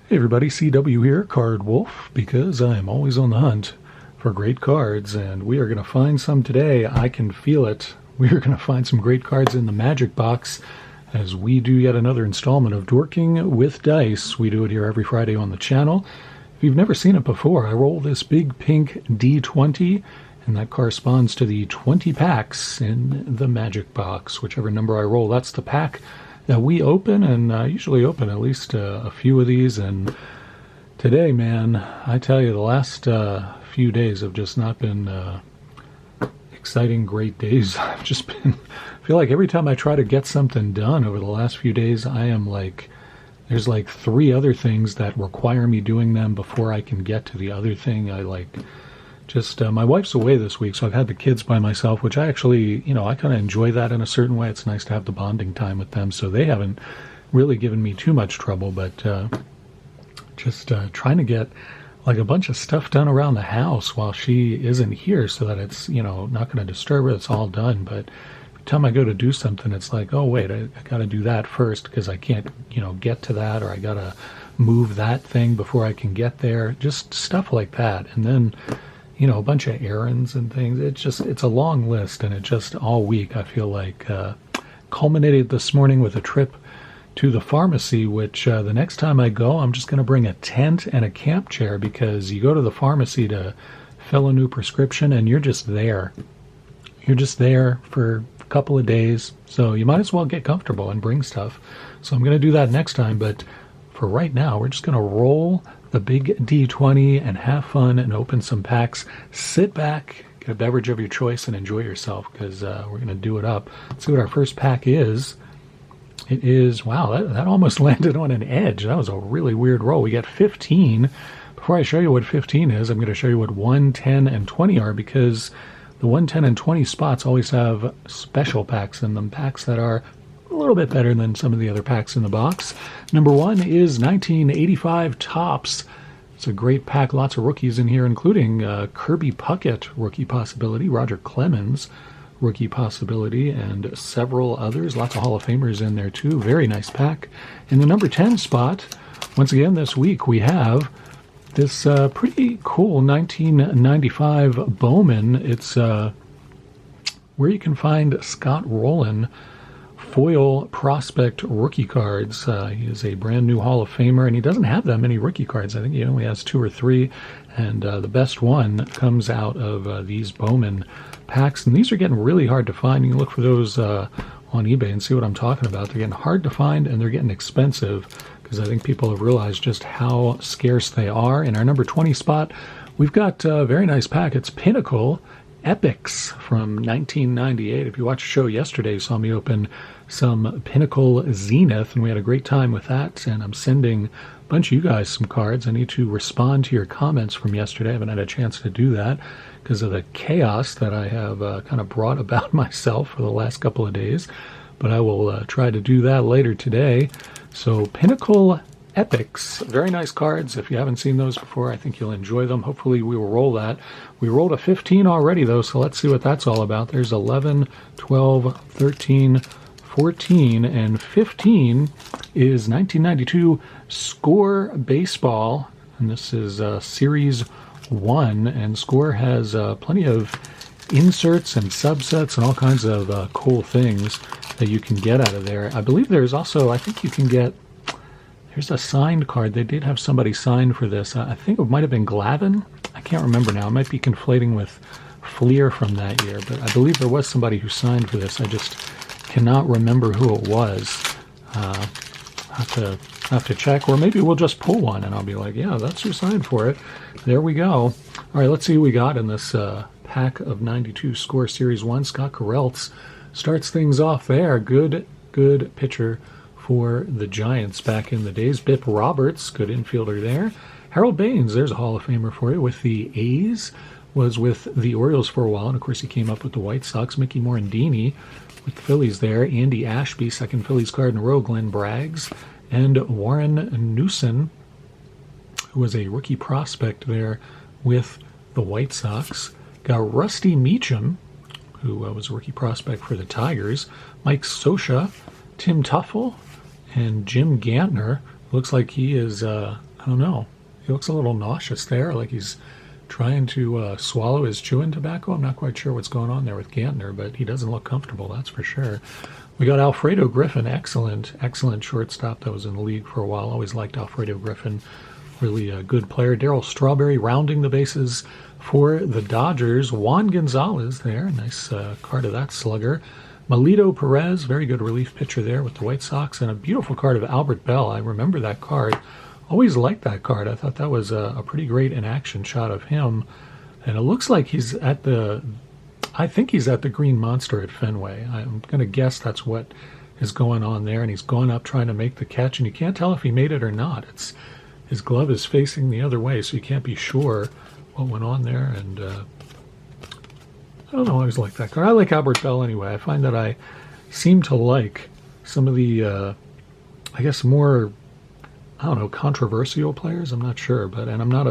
Hey everybody, CW here, Card Wolf, because I am always on the hunt for great cards, and we are going to find some today. I can feel it. We are going to find some great cards in the Magic Box as we do yet another installment of Dorking with Dice. We do it here every Friday on the channel. If you've never seen it before, I roll this big pink D20, and that corresponds to the 20 packs in the Magic Box. Whichever number I roll, that's the pack that we open, and I usually open at least a few of these. And today, man, I tell you, the last few days have just not been exciting, great days. I've just been, I feel like every time I try to get something done over the last few days, I am like, there's like 3 other things that require me doing them before I can get to the other thing. I like, just, my wife's away this week, so I've had the kids by myself, which I actually, I kind of enjoy that in a certain way. It's nice to have the bonding time with them, so they haven't really given me too much trouble, but just trying to get like a bunch of stuff done around the house while she isn't here so that it's, not going to disturb her. It's all done, but every time I go to do something, it's like, oh, wait, I got to do that first because I can't, get to that, or I got to move that thing before I can get there. Just stuff like that. And then a bunch of errands and things. It's a long list, and it just all week I feel like culminated this morning with a trip to the pharmacy, which the next time I go, I'm just going to bring a tent and a camp chair, because you go to the pharmacy to fill a new prescription and you're just there. You're just there for a couple of days, so you might as well get comfortable and bring stuff. So I'm going to do that next time, but for right now, we're just going to roll the big D20 and have fun and open some packs. Sit back, get a beverage of your choice, and enjoy yourself, because we're going to do it up. Let's see what our first pack is. It is, wow, that almost landed on an edge. That was a really weird roll. We got 15. Before I show you what 15 is, I'm going to show you what 1, 10, and 20 are, because the 1, 10, and 20 spots always have special packs in them, packs that are a little bit better than some of the other packs in the box. Number 1 is 1985 Topps. It's a great pack, lots of rookies in here, including Kirby Puckett, rookie possibility, Roger Clemens, rookie possibility, and several others. Lots of Hall of Famers in there too. Very nice pack. In the number 10 spot, once again this week, we have this pretty cool 1995 Bowman. It's where you can find Scott Rowland foil prospect rookie cards. He is a brand new Hall of Famer, and he doesn't have that many rookie cards. I think he only has 2 or 3, and the best one comes out of these Bowman packs, and these are getting really hard to find. You can look for those on eBay and see what I'm talking about. They're getting hard to find, and they're getting expensive, because I think people have realized just how scarce they are. In our number 20 spot, we've got a very nice pack. It's Pinnacle Ethics from 1998. If you watched the show yesterday, you saw me open some Pinnacle Zenith, and we had a great time with that, and I'm sending a bunch of you guys some cards. I need to respond to your comments from yesterday. I haven't had a chance to do that because of the chaos that I have kind of brought about myself for the last couple of days, but I will try to do that later today. So Pinnacle Epics, very nice cards. If you haven't seen those before, I think you'll enjoy them. Hopefully we will roll that. We rolled a 15 already, though, so let's see what that's all about. There's 11, 12, 13, 14, and 15 is 1992 Score Baseball, and this is Series 1, and Score has plenty of inserts and subsets and all kinds of cool things that you can get out of there. I believe there's also, I think you can get, there's a signed card. They did have somebody signed for this. I think it might have been Glavin. I can't remember now. I might be conflating with Fleer from that year, but I believe there was somebody who signed for this. I just cannot remember who it was. Have to check, or maybe we'll just pull one and I'll be like, yeah, that's who signed for it. There we go. All right, let's see who we got in this pack of 92 Score Series 1. Scott Kareltz starts things off there. Good pitcher for the Giants back in the days. Bip Roberts, good infielder there. Harold Baines, there's a Hall of Famer for you with the A's. Was with the Orioles for a while, and of course he came up with the White Sox. Mickey Morandini with the Phillies there. Andy Ashby, second Phillies card in a row. Glenn Braggs and Warren Newson, who was a rookie prospect there with the White Sox. Got Rusty Meacham, who was a rookie prospect for the Tigers. Mike Scioscia, Tim Tuffle, and Jim Gantner. Looks like he is I don't know. He looks a little nauseous there, like he's trying to swallow his chewing tobacco. I'm not quite sure what's going on there with Gantner, but he doesn't look comfortable, that's for sure. We got Alfredo Griffin, excellent shortstop that was in the league for a while. Always liked Alfredo Griffin, really a good player. Darryl Strawberry rounding the bases for the Dodgers. Juan Gonzalez there, nice card of that slugger. Melito Perez, very good relief pitcher there with the White Sox, and a beautiful card of Albert Bell. I remember that card. Always liked that card. I thought that was a pretty great in-action shot of him. And it looks like he's at the, I think he's at the Green Monster at Fenway. I'm going to guess that's what is going on there. And he's gone up trying to make the catch, and you can't tell if he made it or not. His glove is facing the other way, so you can't be sure what went on there. And I don't know, I always like that card. I like Albert Bell anyway. I find that I seem to like some of the, I guess, more, I don't know, controversial players. I'm not sure, but and I'm not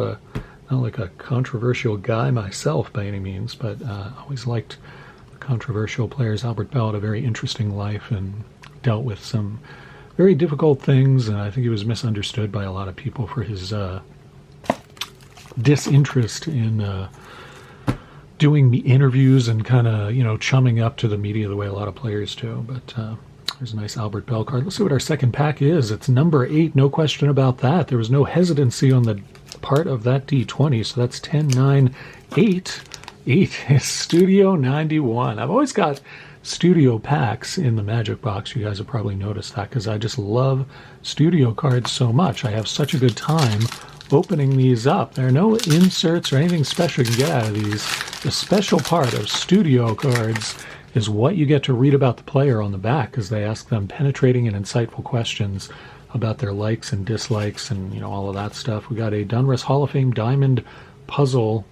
like a controversial guy myself by any means, but I always liked the controversial players. Albert Bell had a very interesting life and dealt with some very difficult things, and I think he was misunderstood by a lot of people for his disinterest in doing the interviews and kind of, chumming up to the media the way a lot of players do. But there's a nice Albert Bell card. Let's see what our second pack is. It's number 8, no question about that. There was no hesitancy on the part of that D20, so that's 10, 9, 8. 8 is Studio 91. I've always got studio packs in the Magic Box. You guys have probably noticed that because I just love studio cards so much. I have such a good time opening these up. There are no inserts or anything special you can get out of these. The special part of studio cards is what you get to read about the player on the back, as they ask them penetrating and insightful questions about their likes and dislikes and all of that stuff. We got a Donruss Hall of Fame diamond puzzle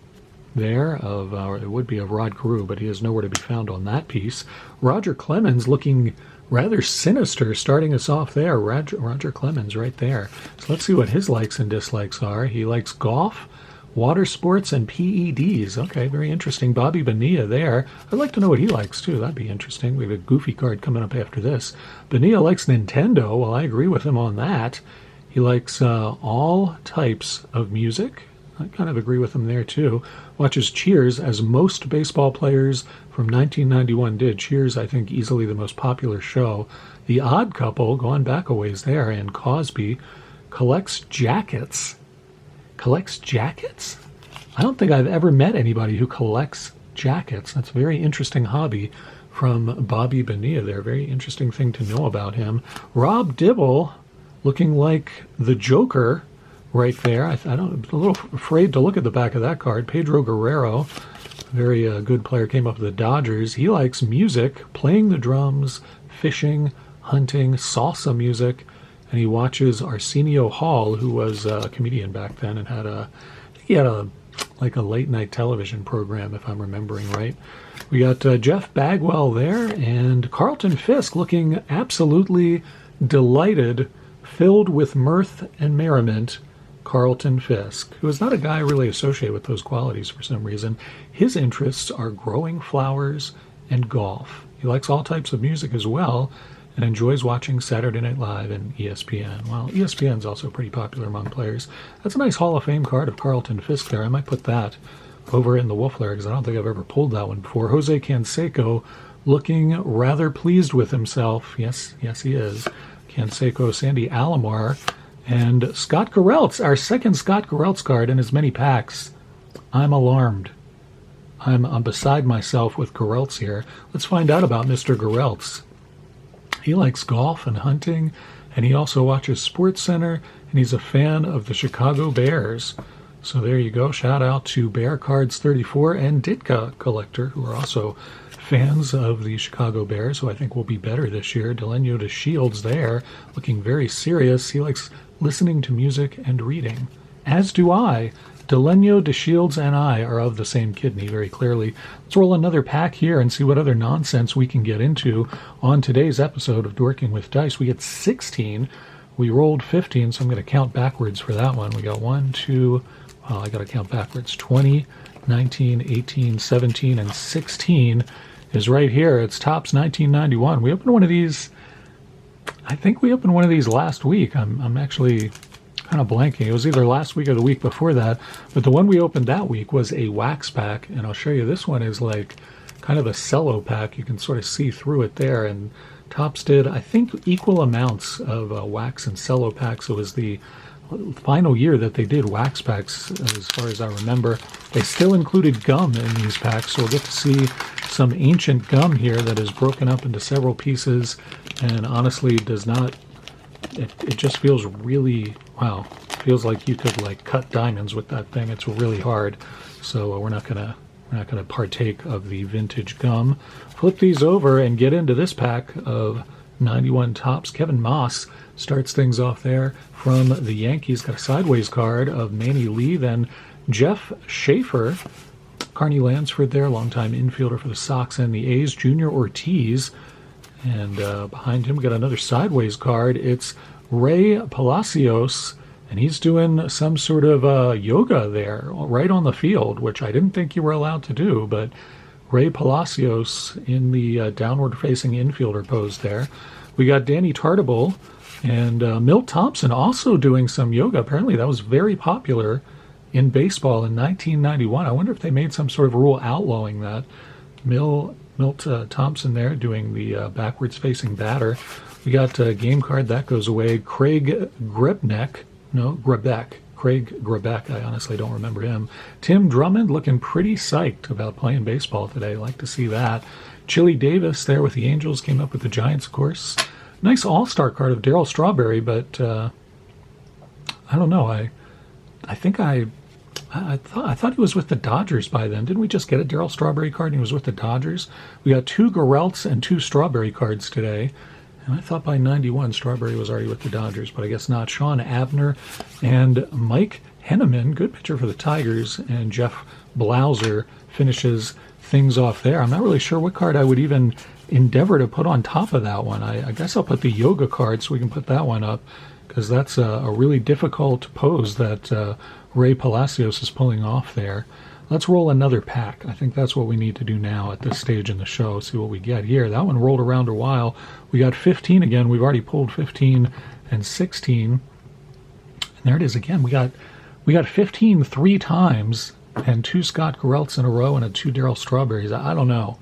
there of, it would be of Rod Carew, but he is nowhere to be found on that piece. Roger Clemens looking rather sinister, starting us off there. Roger Clemens right there. So let's see what his likes and dislikes are. He likes golf, water sports, and PEDs. Okay, very interesting. Bobby Bonilla there. I'd like to know what he likes, too. That'd be interesting. We have a goofy card coming up after this. Bonilla likes Nintendo. Well, I agree with him on that. He likes all types of music. I kind of agree with him there, too. Watches Cheers, as most baseball players from 1991 did. Cheers, I think, easily the most popular show. The Odd Couple, going back a ways there, and Cosby, collects jackets. Collects jackets? I don't think I've ever met anybody who collects jackets. That's a very interesting hobby from Bobby Bonilla there. Very interesting thing to know about him. Rob Dibble, looking like the Joker right there. I'm a little afraid to look at the back of that card. Pedro Guerrero, very good player, came up with the Dodgers. He likes music, playing the drums, fishing, hunting, salsa music, and he watches Arsenio Hall, who was a comedian back then and had I think he had a late night television program, if I'm remembering right. We got Jeff Bagwell there, and Carlton Fisk looking absolutely delighted, filled with mirth and merriment. Carlton Fisk, who is not a guy really associated with those qualities for some reason. His interests are growing flowers and golf. He likes all types of music as well, and enjoys watching Saturday Night Live and ESPN. Well, ESPN's also pretty popular among players. That's a nice Hall of Fame card of Carlton Fisk there. I might put that over in the Wolfler because I don't think I've ever pulled that one before. Jose Canseco looking rather pleased with himself. Yes, he is. Canseco, Sandy Alomar, and Scott Gereltz, our second Scott Gereltz card in as many packs. I'm alarmed. I'm beside myself with Gereltz here. Let's find out about Mr. Gereltz. He likes golf and hunting, and he also watches SportsCenter, and he's a fan of the Chicago Bears. So there you go. Shout out to Bear Cards 34 and Ditka Collector, who are also fans of the Chicago Bears, who I think will be better this year. Delenio de Shields there, looking very serious. He likes listening to music and reading, as do I. Delenio de Shields and I are of the same kidney, very clearly. Let's roll another pack here and see what other nonsense we can get into on today's episode of Dorking with Dice. We get 16. We rolled 15, so I'm going to count backwards for that one. We got 1, 2, I got to count backwards. 20, 19, 18, 17, and 16 is right here. It's Topps 1991. We opened one of these, I think we opened one of these last week. I'm actually kind of blanking. It was either last week or the week before that. But the one we opened that week was a wax pack. And I'll show you, this one is like kind of a cello pack. You can sort of see through it there. And Topps did, I think, equal amounts of wax and cello packs. It was the final year that they did wax packs, as far as I remember. They still included gum in these packs, so we'll get to see some ancient gum here that is broken up into several pieces, and honestly does not, it just feels really, wow, feels like you could like cut diamonds with that thing. It's really hard. So we're not gonna partake of the vintage gum. Flip these over and get into this pack of 91 Topps. Kevin Moss starts things off there from the Yankees. Got a sideways card of Manny Lee. Then Jeff Schaefer, Carney Lansford there, longtime infielder for the Sox and the A's. Junior Ortiz. And behind him, we got another sideways card. It's Ray Palacios, and he's doing some sort of yoga there right on the field, which I didn't think you were allowed to do, but Ray Palacios in the downward-facing infielder pose there. We got Danny Tartabull and Milt Thompson also doing some yoga. Apparently that was very popular in baseball in 1991. I wonder if they made some sort of rule outlawing that. Milt Thompson there doing the backwards-facing batter. We got a game card. That goes away. Craig Grebeck. Craig Grebeck, I honestly don't remember him. Tim Drummond looking pretty psyched about playing baseball today. Like to see that. Chili Davis there with the Angels, came up with the Giants, of course. Nice all-star card of Darryl Strawberry, but I don't know. I think I thought he was with the Dodgers by then. Didn't we just get a Darryl Strawberry card and he was with the Dodgers? We got 2 Geralts and 2 Strawberry cards today. And I thought by 91 Strawberry was already with the Dodgers, but I guess not. Sean Abner and Mike Henneman, good pitcher for the Tigers, and Jeff Blauser finishes things off there. I'm not really sure what card I would even endeavor to put on top of that one. I guess I'll put the yoga card so we can put that one up, because that's a really difficult pose that Ray Palacios is pulling off there. Let's roll another pack. I think that's what we need to do now at this stage in the show. See what we get here. That one rolled around a while. We got 15 again. We've already pulled 15 and 16. And there it is again. We got 15 3 times and 2 Scott Geralts in a row and 2 Darryl Strawberries. I don't know.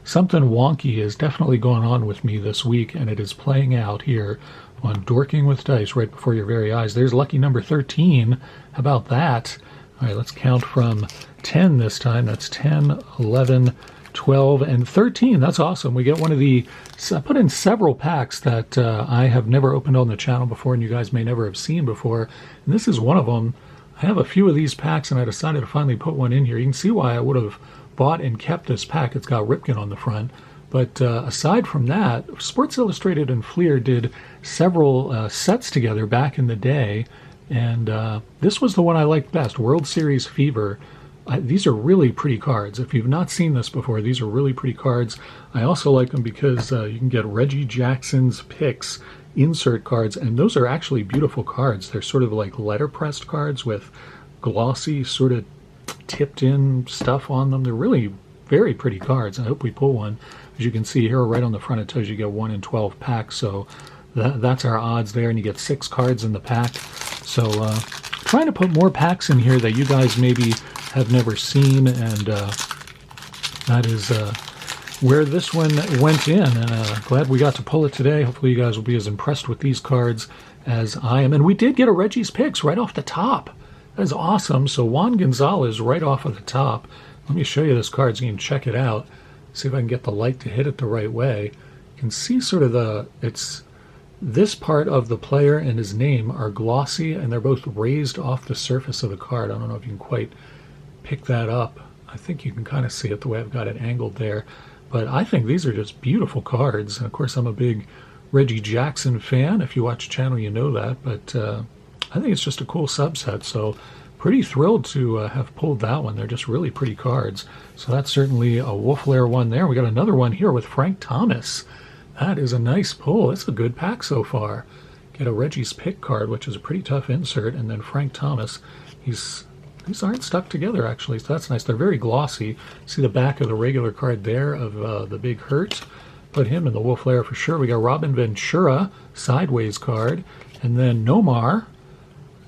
Something wonky is definitely going on with me this week, and it is playing out here on Dorking with Dice right before your very eyes. There's lucky number 13. How about that? All right, let's count from 10 this time. That's 10, 11, 12, and 13. That's awesome. We get one of the... I put in several packs that I have never opened on the channel before and you guys may never have seen before. And this is one of them. I have a few of these packs and I decided to finally put one in here. You can see why I would have bought and kept this pack. It's got Ripken on the front. But aside from that, Sports Illustrated and Fleer did several sets together back in the day. And this was the one I liked best, World Series Fever. These are really pretty cards. If you've not seen this before, these are really pretty cards. I also like them because you can get Reggie Jackson's picks, insert cards, and those are actually beautiful cards. They're sort of like letterpressed cards with glossy, sort of tipped-in stuff on them. They're really very pretty cards. I hope we pull one. As you can see here, right on the front, it tells you get 1 in 12 packs, so that's our odds there, and you get 6 cards in the pack. So trying to put more packs in here that you guys maybe have never seen, and that is where this one went in, and glad we got to pull it today. Hopefully you guys will be as impressed with these cards as I am. And we did get a Reggie's Picks right off the top. That is awesome. So Juan Gonzalez right off of the top. Let me show you this card so you can check it out. See if I can get the light to hit it the right way. You can see sort of this part of the player and his name are glossy, and they're both raised off the surface of the card. I don't know if you can quite pick that up. I think you can kind of see it the way I've got it angled there. But I think these are just beautiful cards. And of course, I'm a big Reggie Jackson fan. If you watch the channel, you know that. But I think it's just a cool subset. So pretty thrilled to have pulled that one. They're just really pretty cards. So that's certainly a Wolf Lair one there. We got another one here with Frank Thomas. That is a nice pull. It's a good pack so far. Get a Reggie's Pick card, which is a pretty tough insert, and then Frank Thomas. These aren't stuck together, actually, so that's nice. They're very glossy. See the back of the regular card there of the Big Hurt. Put him in the Wolf Lair for sure. We got Robin Ventura, sideways card, and then Nomar.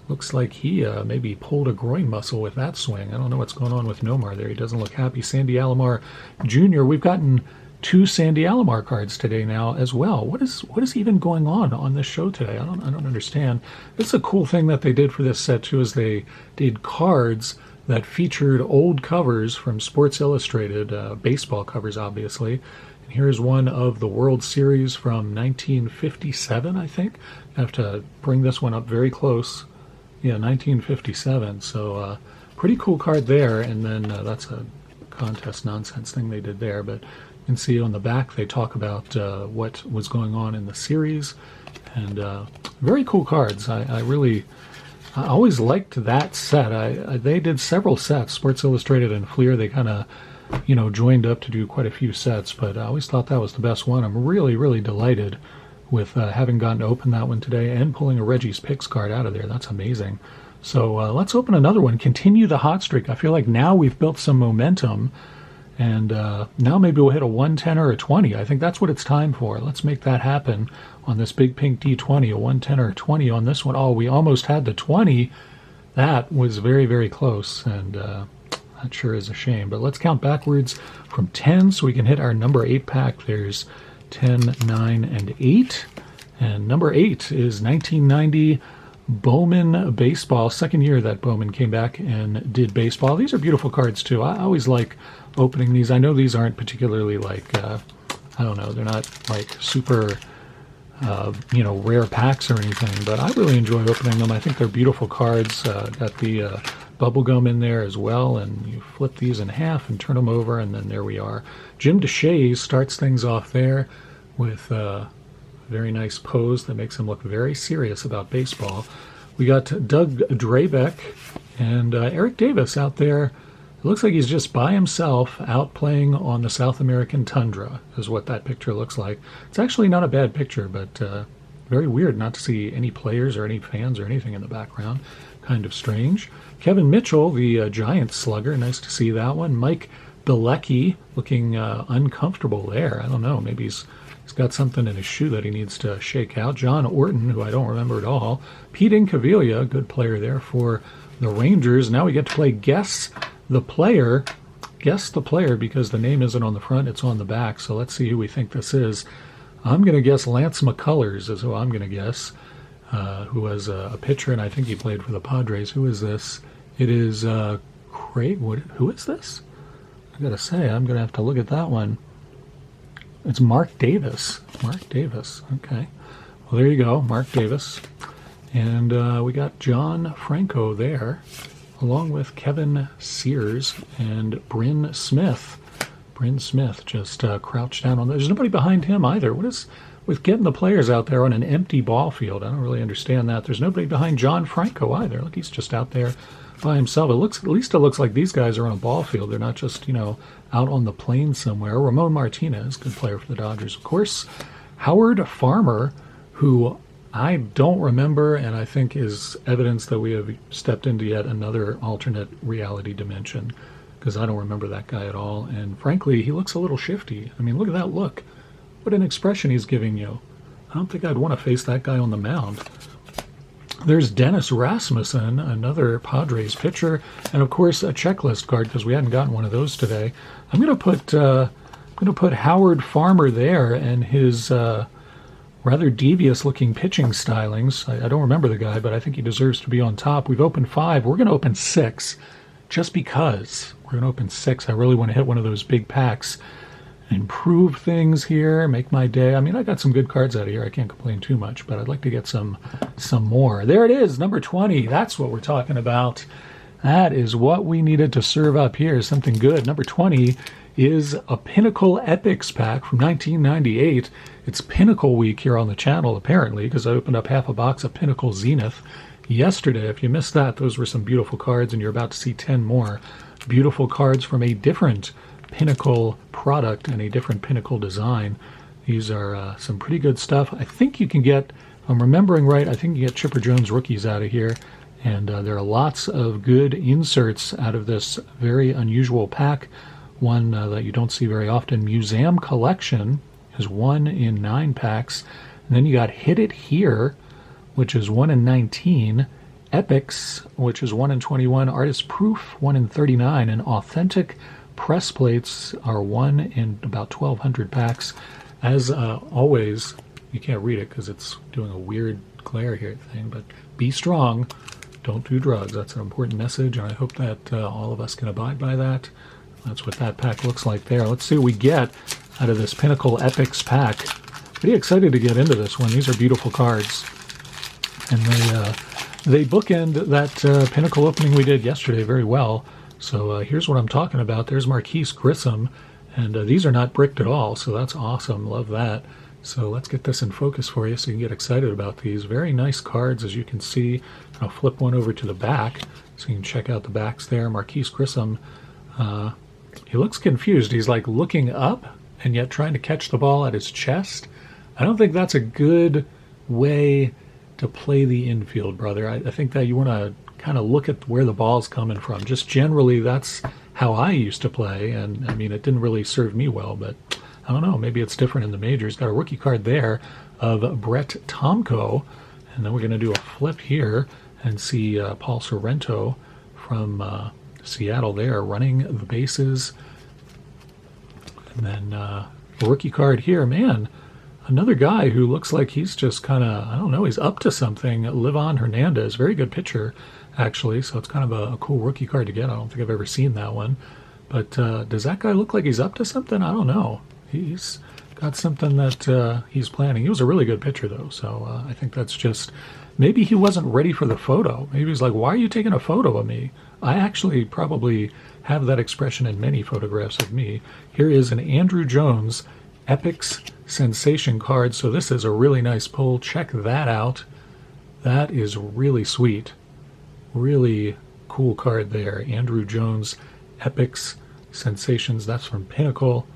Looks like he maybe pulled a groin muscle with that swing. I don't know what's going on with Nomar there. He doesn't look happy. Sandy Alomar Jr. We've gotten 2 Sandy Alomar cards today now as well. What is even going on this show today? I don't understand. It's a cool thing that they did for this set too, is they did cards that featured old covers from Sports Illustrated, baseball covers obviously. And here's one of the World Series from 1957, I think. I have to bring this one up very close. Yeah, 1957. So pretty cool card there. And then that's a contest nonsense thing they did there. But you can see on the back they talk about what was going on in the series. And very cool cards. I always liked that set. They did several sets. Sports Illustrated and Fleer, they kind of, joined up to do quite a few sets. But I always thought that was the best one. I'm really, really delighted with having gotten to open that one today and pulling a Reggie's Picks card out of there. That's amazing. So let's open another one. Continue the hot streak. I feel like now we've built some momentum, and now maybe we'll hit a 110 or a 20. I think that's what it's time for. Let's make that happen on this big pink D20, a 110 or a 20 on this one. Oh, we almost had the 20. That was very, very close, and that sure is a shame. But let's count backwards from 10 so we can hit our number 8 pack. There's 10, 9, and 8. And number 8 is 1990 Bowman Baseball. Second year that Bowman came back and did baseball. These are beautiful cards too. I always like opening these. I know these aren't particularly like, I don't know, they're not like super, rare packs or anything, but I really enjoy opening them. I think they're beautiful cards. Got the bubble gum in there as well, and you flip these in half and turn them over, and then there we are. Jim DeShays starts things off there with a very nice pose that makes him look very serious about baseball. We got Doug Drabeck and Eric Davis out there. It looks like he's just by himself out playing on the South American tundra is what that picture looks like. It's actually not a bad picture, but very weird not to see any players or any fans or anything in the background. Kind of strange. Kevin Mitchell, the Giants slugger, nice to see that one. Mike Bilecki looking uncomfortable there. I don't know, maybe he's got something in his shoe that he needs to shake out. John Orton, who I don't remember at all. Pete Incaviglia, good player there for the Rangers. Now we get to play Guess the Player. Guess the player, because the name isn't on the front, it's on the back. So let's see who we think this is. I'm going to guess Lance McCullers is who I'm going to guess, who was a pitcher, and I think he played for the Padres. Who is this? It is Craig. Who is this? I got to say, I'm going to have to look at that one. It's Mark Davis. Mark Davis. Okay. Well, there you go, Mark Davis. And we got John Franco there, along with Kevin Sears and Bryn Smith. Bryn Smith just crouched down on. There's nobody behind him either. What is with getting the players out there on an empty ball field? I don't really understand that. There's nobody behind John Franco either. Look, he's just out there by himself. At least it looks like these guys are on a ball field. They're not just, out on the plains somewhere. Ramon Martinez, good player for the Dodgers, of course. Howard Farmer, who I don't remember, and I think is evidence that we have stepped into yet another alternate reality dimension, because I don't remember that guy at all. And frankly, he looks a little shifty. I mean, look at that look. What an expression he's giving you. I don't think I'd want to face that guy on the mound. There's Dennis Rasmussen, another Padres pitcher, and of course a checklist card, because we hadn't gotten one of those today. I'm going to put Howard Farmer there and his rather devious-looking pitching stylings. I don't remember the guy, but I think he deserves to be on top. We've opened 5. We're going to open 6, just because. We're going to open 6. I really want to hit one of those big packs, improve things here, make my day. I mean, I got some good cards out of here. I can't complain too much, but I'd like to get some more. There it is, number 20. That's what we're talking about. That is what we needed to serve up here, something good. Number 20 is a Pinnacle Ethics pack from 1998. It's Pinnacle Week here on the channel, apparently, because I opened up half a box of Pinnacle Zenith yesterday. If you missed that, those were some beautiful cards, and you're about to see 10 more beautiful cards from a different Pinnacle product and a different Pinnacle design. These are some pretty good stuff. I think you can get, if I'm remembering right, I think you get Chipper Jones rookies out of here. And there are lots of good inserts out of this very unusual pack. One that you don't see very often. Museum Collection is 1 in 9 packs. And then you got Hit It Here, which is 1 in 19. Epics, which is 1 in 21. Artist Proof, 1 in 39. And Authentic press plates are 1 in about 1,200 packs. As always, you can't read it because it's doing a weird glare here thing, but be strong. Don't do drugs. That's an important message, and I hope that all of us can abide by that. That's what that pack looks like there. Let's see what we get out of this Pinnacle Ethics pack. Pretty excited to get into this one. These are beautiful cards. And they bookend that Pinnacle opening we did yesterday very well. So here's what I'm talking about. There's Marquise Grissom, and these are not bricked at all, so that's awesome. Love that. So let's get this in focus for you so you can get excited about these. Very nice cards, as you can see. I'll flip one over to the back so you can check out the backs there. Marquise Grissom, he looks confused. He's like looking up and yet trying to catch the ball at his chest. I don't think that's a good way to play the infield, brother. I think that you want to kind of look at where the ball's coming from. Just generally, that's how I used to play, and I mean, it didn't really serve me well, but I don't know, maybe it's different in the majors. Got a rookie card there of Brett Tomko, and then we're going to do a flip here and see Paul Sorrento from Seattle there running the bases. And then a rookie card here, man, another guy who looks like he's just kind of, I don't know, he's up to something. Livan Hernandez, very good pitcher, actually, so it's kind of a cool rookie card to get. I don't think I've ever seen that one. But does that guy look like he's up to something? I don't know. He's got something that he's planning. He was a really good pitcher, though, so I think that's just, maybe he wasn't ready for the photo. Maybe he's like, why are you taking a photo of me? I actually probably have that expression in many photographs of me. Here is an Andrew Jones Epics Sensation card, so this is a really nice pull. Check that out. That is really sweet. Really cool card there. Andrew Jones Epics Sensations. That's from Pinnacle.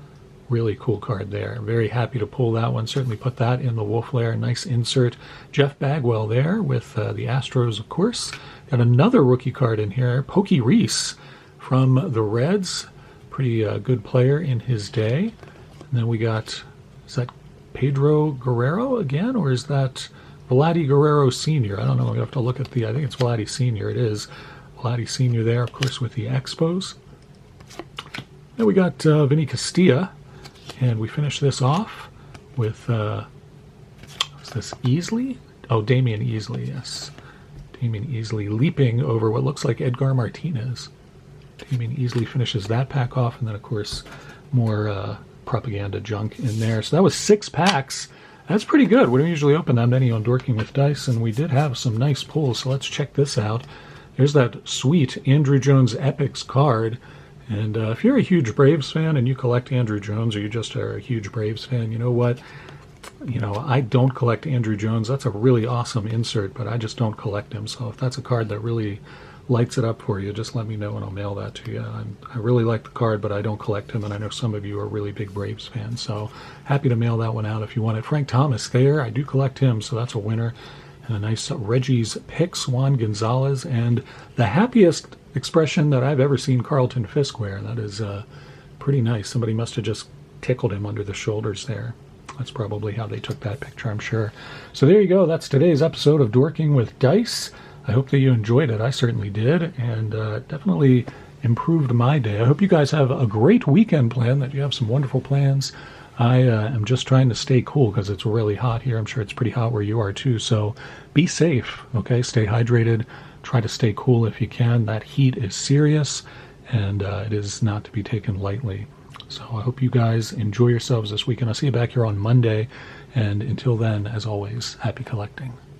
Really cool card there. Very happy to pull that one. Certainly put that in the Wolf Lair. Nice insert. Jeff Bagwell there with the Astros, of course. Got another rookie card in here. Pokey Reese from the Reds. Pretty good player in his day. And then we got, is that Pedro Guerrero again, or is that Vladdy Guerrero Sr.? I don't know. We have to look at the, I think it's Vladdy Sr. It is. Vladdy Sr. there, of course, with the Expos. Then we got Vinny Castilla. And we finish this off with, is this Easley? Oh, Damian Easley, yes. Damian Easley leaping over what looks like Edgar Martinez. Damian Easley finishes that pack off, and then, of course, more propaganda junk in there. So that was 6 packs. That's pretty good. We don't usually open that many on Dorking with Dice, and we did have some nice pulls, so let's check this out. There's that sweet Andrew Jones Epics card. And if you're a huge Braves fan and you collect Andrew Jones, or you just are a huge Braves fan, you know what? You know, I don't collect Andrew Jones. That's a really awesome insert, but I just don't collect him. So if that's a card that really lights it up for you, just let me know and I'll mail that to you. I really like the card, but I don't collect him, and I know some of you are really big Braves fans. So happy to mail that one out if you want it. Frank Thomas there. I do collect him, so that's a winner. And a nice Reggie's Picks, Juan Gonzalez, and the happiest expression that I've ever seen Carlton Fisk wear. That is pretty nice. Somebody must have just tickled him under the shoulders there. That's probably how they took that picture, I'm sure. So there you go. That's today's episode of Dorking with Dice. I hope that you enjoyed it. I certainly did, and definitely improved my day. I hope you guys have a great weekend plan, that you have some wonderful plans. I am just trying to stay cool because it's really hot here. I'm sure it's pretty hot where you are too. So be safe, okay? Stay hydrated. Try to stay cool if you can. That heat is serious, and it is not to be taken lightly. So I hope you guys enjoy yourselves this weekend. I'll see you back here on Monday. And until then, as always, happy collecting.